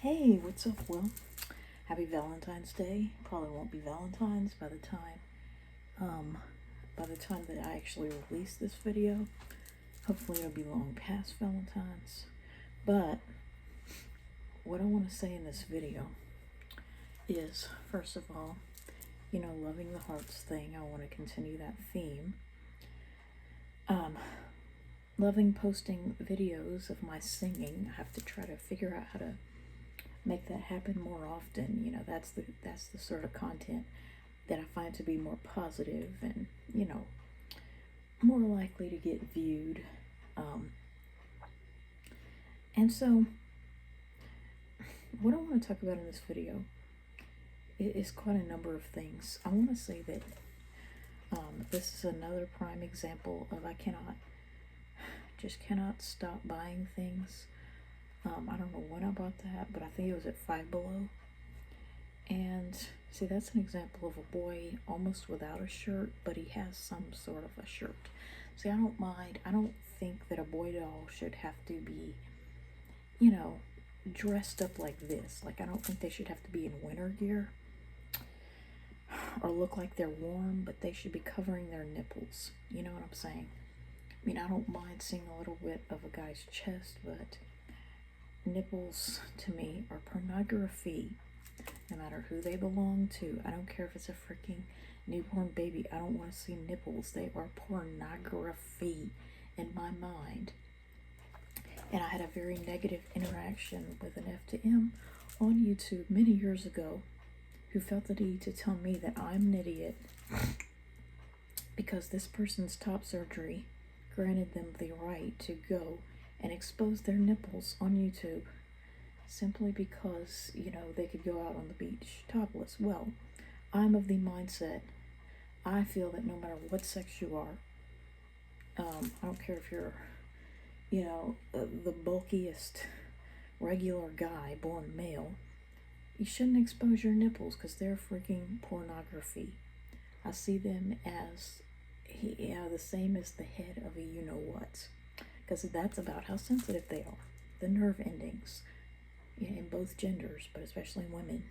Hey, what's up? Well, happy Valentine's Day. Probably won't be Valentine's um by the time that I actually release this video. Hopefully it'll be long past Valentine's. But what I want to say in this video is, first of all, loving the hearts thing. I want to continue that theme. Loving posting videos of my singing. I have to try to figure out how to make that happen more often. That's the sort of content that I find to be more positive and more likely to get viewed. And so what I want to talk about in this video is quite a number of things. I want to say that this is another prime example of I cannot stop buying things. I don't know when I bought that, but I think it was at Five Below. And see, that's an example of a boy almost without a shirt, but he has some sort of a shirt. See, I don't mind. I don't think that a boy doll should have to be, dressed up like this. Like, I don't think they should have to be in winter gear or look like they're warm, but they should be covering their nipples. You know what I'm saying? I mean, I don't mind seeing a little bit of a guy's chest, but nipples to me are pornography, no matter who they belong to. I don't care if it's a freaking newborn baby. I don't want to see nipples. They are pornography in my mind. And I had a very negative interaction with an F to M on YouTube many years ago who felt the need to tell me that I'm an idiot because this person's top surgery granted them the right to go and expose their nipples on YouTube simply because, they could go out on the beach topless. Well, I'm of the mindset, I feel that no matter what sex you are, I don't care if you're, the bulkiest regular guy born male, you shouldn't expose your nipples because they're freaking pornography. I see them as, the same as the head of a you-know-what. Because that's about how sensitive they are. The nerve endings in both genders, but especially women.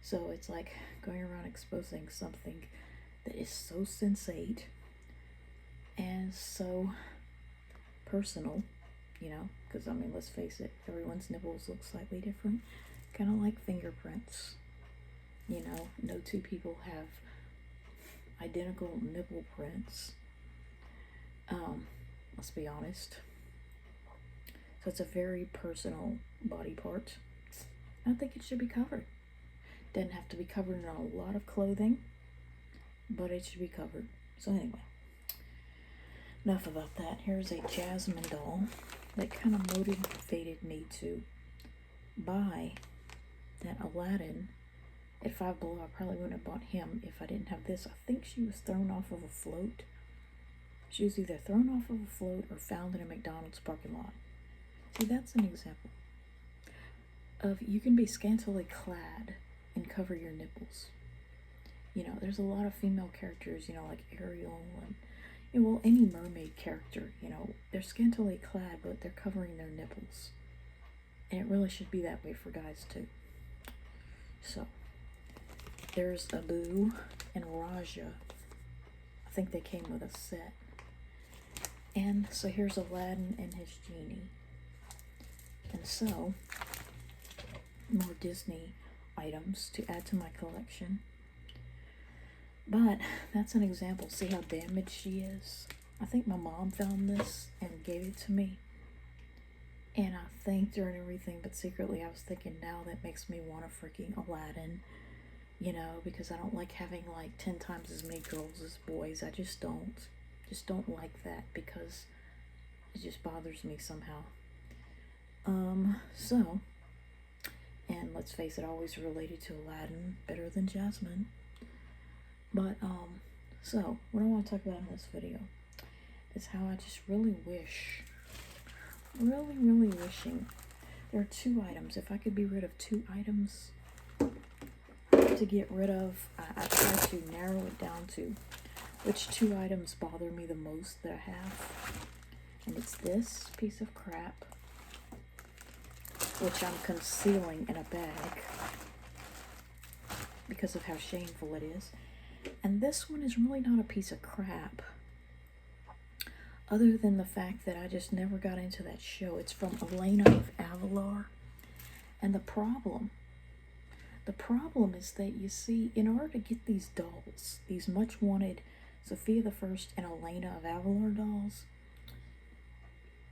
So it's like going around exposing something that is so sensate and so personal, because let's face it, everyone's nipples look slightly different, kind of like fingerprints. No two people have identical nipple prints. Let's be honest. So it's a very personal body part. I think it should be covered. Doesn't have to be covered in a lot of clothing, but it should be covered. So anyway, enough about that. Here's a Jasmine doll that kind of motivated me to buy that Aladdin at Five Below. I probably wouldn't have bought him if I didn't have this. I think she was thrown off of a float. She was either thrown off of a float or found in a McDonald's parking lot. See, that's an example of you can be scantily clad and cover your nipples. There's a lot of female characters, like Ariel and, any mermaid character, they're scantily clad, but they're covering their nipples. And it really should be that way for guys, too. So, there's Abu and Raja. I think they came with a set. And so here's Aladdin and his genie. And so, more Disney items to add to my collection. But that's an example. See how damaged she is? I think my mom found this and gave it to me. And I thanked her and everything, but secretly I was thinking, now that makes me want a freaking Aladdin. Because I don't like having like 10 times as many girls as boys. I just don't like that because it just bothers me somehow. So, and let's face it, always related to Aladdin, better than Jasmine. But, so, what I want to talk about in this video is how I just really wishing there are 2 items. If I could be rid of 2 items to get rid of, I try to narrow it down to which 2 items bother me the most that I have. And it's this piece of crap which I'm concealing in a bag because of how shameful it is. And this one is really not a piece of crap, other than the fact that I just never got into that show. It's from Elena of Avalar. And the problem is that, you see, in order to get these dolls, these much wanted Sophia the First and Elena of Avalar dolls,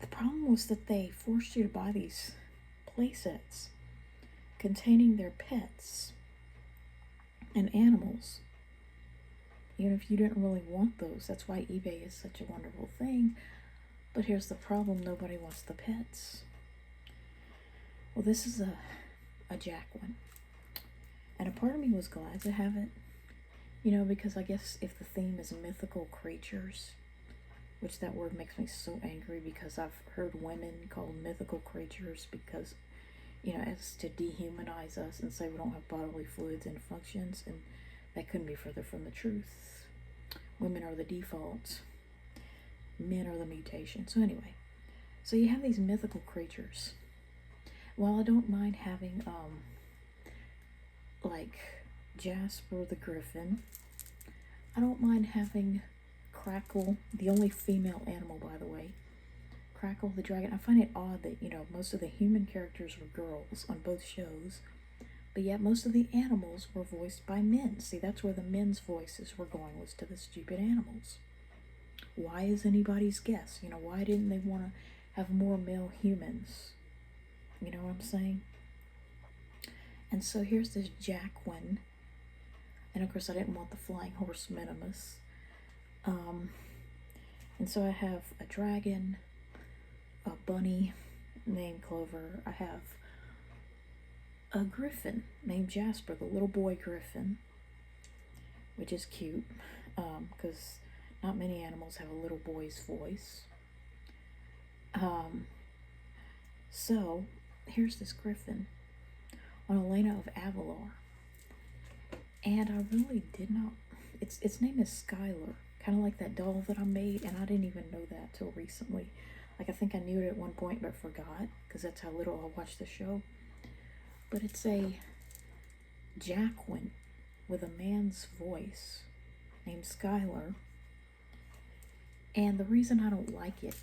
the problem was that they forced you to buy these playsets containing their pets and animals, even if you didn't really want those. That's why eBay is such a wonderful thing. But here's the problem: nobody wants the pets. Well, this is a Jacquin, and a part of me was glad to have it, because I guess if the theme is mythical creatures, which that word makes me so angry, because I've heard women called mythical creatures because, as to dehumanize us and say we don't have bodily fluids and functions, and that couldn't be further from the truth. Women are the default. Men are the mutation. So anyway, so you have these mythical creatures. While I don't mind having, like Jasper the Griffin, I don't mind having Crackle, the only female animal, by the way, Crackle the dragon. I find it odd that, most of the human characters were girls on both shows, but yet most of the animals were voiced by men. See, that's where the men's voices were going, was to the stupid animals. Why is anybody's guess? Why didn't they want to have more male humans? You know what I'm saying? And so here's this Jacquin, and of course I didn't want the flying horse minimus. And so I have a dragon, a bunny named Clover. I have a griffin named Jasper, the little boy griffin, which is cute, because not many animals have a little boy's voice. So here's this griffin on Elena of Avalar, and I really did not. Its name is Skylar, kind of like that doll that I made, and I didn't even know that till recently. Like, I think I knew it at one point but forgot, because that's how little I watched the show. But it's a Jacquin with a man's voice named Skylar. And the reason I don't like it,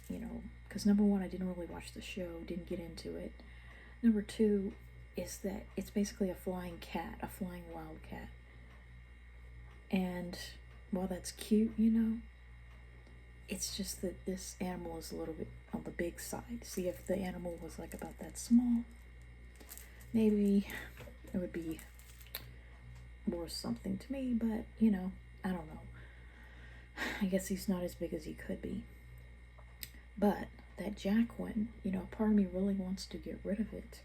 because number one, I didn't really watch the show, didn't get into it. Number two is that it's basically a flying cat, a flying wildcat. And while that's cute, it's just that this animal is a little bit on the big side. See, if the animal was like about that small, maybe it would be worth something to me, but, I don't know. I guess he's not as big as he could be. But that Jacquin, part of me really wants to get rid of it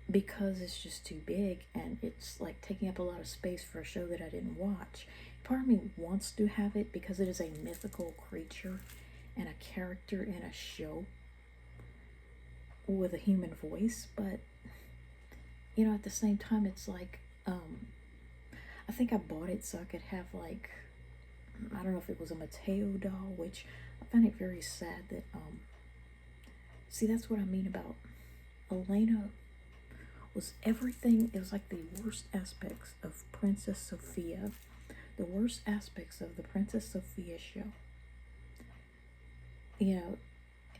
because it's just too big, and it's like taking up a lot of space for a show that I didn't watch. Part of me wants to have it because it is a mythical creature and a character in a show with a human voice, but at the same time, it's like, I think I bought it so I could have, like, I don't know if it was a Mateo doll, which I find it very sad that, see, that's what I mean about Elena was everything. It was like the worst aspects of Princess Sophia, the worst aspects of the Princess Sophia show,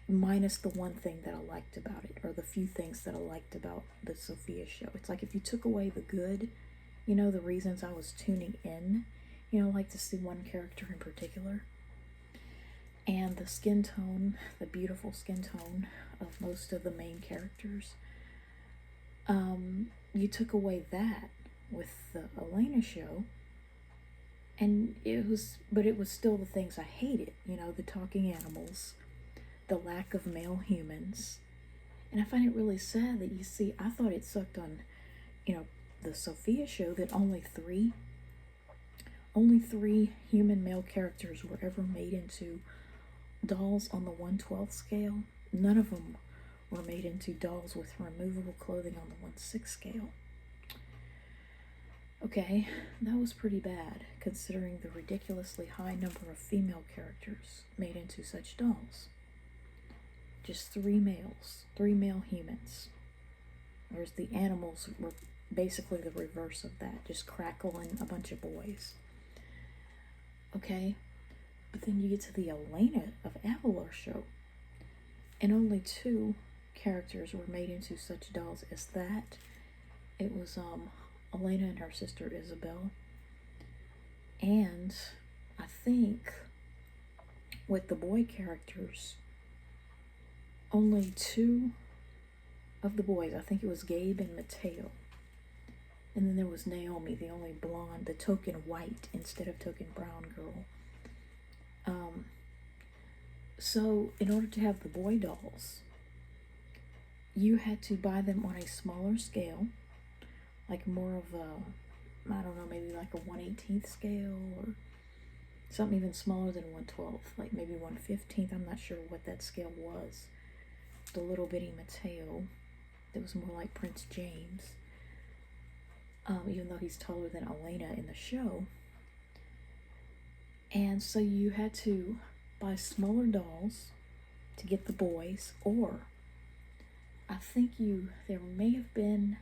minus the one thing that I liked about it, or the few things that I liked about the Sophia show. It's like if you took away the good, the reasons I was tuning in, like to see one character in particular, and the skin tone, the beautiful skin tone of most of the main characters, you took away that with the Elena show, and it was still the things I hated, the talking animals, the lack of male humans. And I find it really sad that, you see, I thought it sucked on, the Sophia show that only three human male characters were ever made into dolls on the 1/12 scale. None of them were made into dolls with removable clothing on the 1/6 scale. Okay, that was pretty bad, considering the ridiculously high number of female characters made into such dolls. Just 3 males, 3 male humans. whereas the animals were basically the reverse of that, just crackling a bunch of boys. Okay, but then you get to the Elena of Avalar show, and only two characters were made into such dolls as that. It was Elena and her sister Isabel, and I think with the boy characters, only two of the boys, I think it was Gabe and Mateo, and then there was Naomi, the only blonde, the token white instead of token brown girl. So in order to have the boy dolls, you had to buy them on a smaller scale, like more of a, I don't know, maybe like a 1/18th scale, or something even smaller than 1/12th, like maybe 1/15th. I'm not sure what that scale was. The little bitty Mateo, that was more like Prince James, even though he's taller than Elena in the show. And so you had to buy smaller dolls to get the boys, or I think there may have been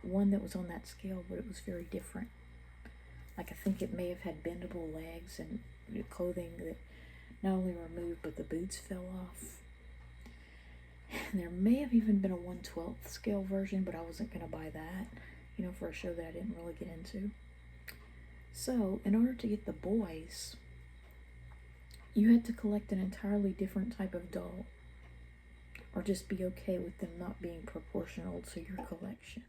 one that was on that scale, but it was very different. Like I think it may have had bendable legs and clothing that not only removed, but the boots fell off. And there may have even been a 1/12th scale version, but I wasn't going to buy that, for a show that I didn't really get into. So in order to get the boys, you had to collect an entirely different type of doll, or just be okay with them not being proportional to your collection.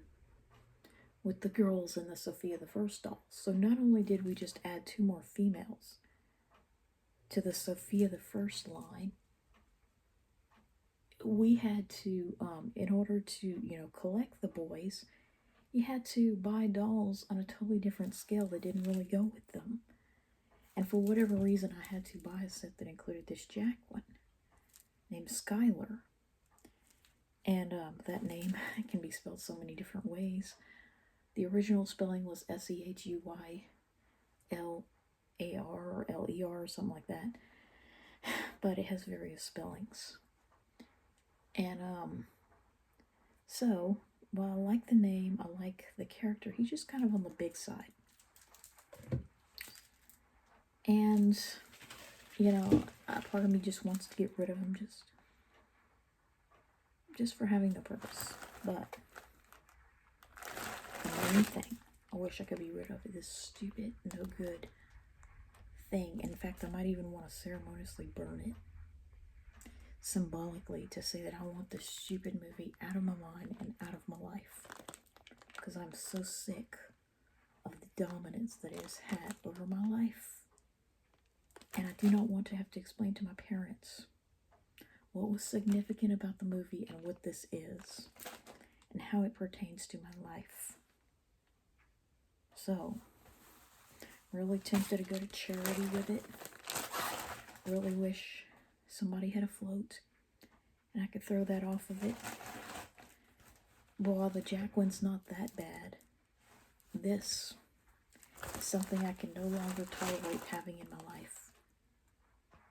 With the girls and the Sophia the First dolls. So not only did we just add 2 more females to the Sophia the First line, we had to, in order to, collect the boys, you had to buy dolls on a totally different scale that didn't really go with them. And for whatever reason, I had to buy a set that included this Jacquin named Skylar. And that name can be spelled so many different ways. The original spelling was Sehuylar or Ler or something like that. But it has various spellings. And so, while I like the name, I like the character, he's just kind of on the big side. And, part of me just wants to get rid of him just for having no purpose. But the main thing I wish I could be rid of is this stupid, no good thing. In fact, I might even want to ceremoniously burn it, symbolically, to say that I want this stupid movie out of my mind and out of my life, because I'm so sick of the dominance that it has had over my life. And I do not want to have to explain to my parents what was significant about the movie and what this is, and how it pertains to my life. So, really tempted to go to charity with it. Really wish somebody had a float and I could throw that off of it. But while the Jacquin's not that bad, this is something I can no longer tolerate having in my life.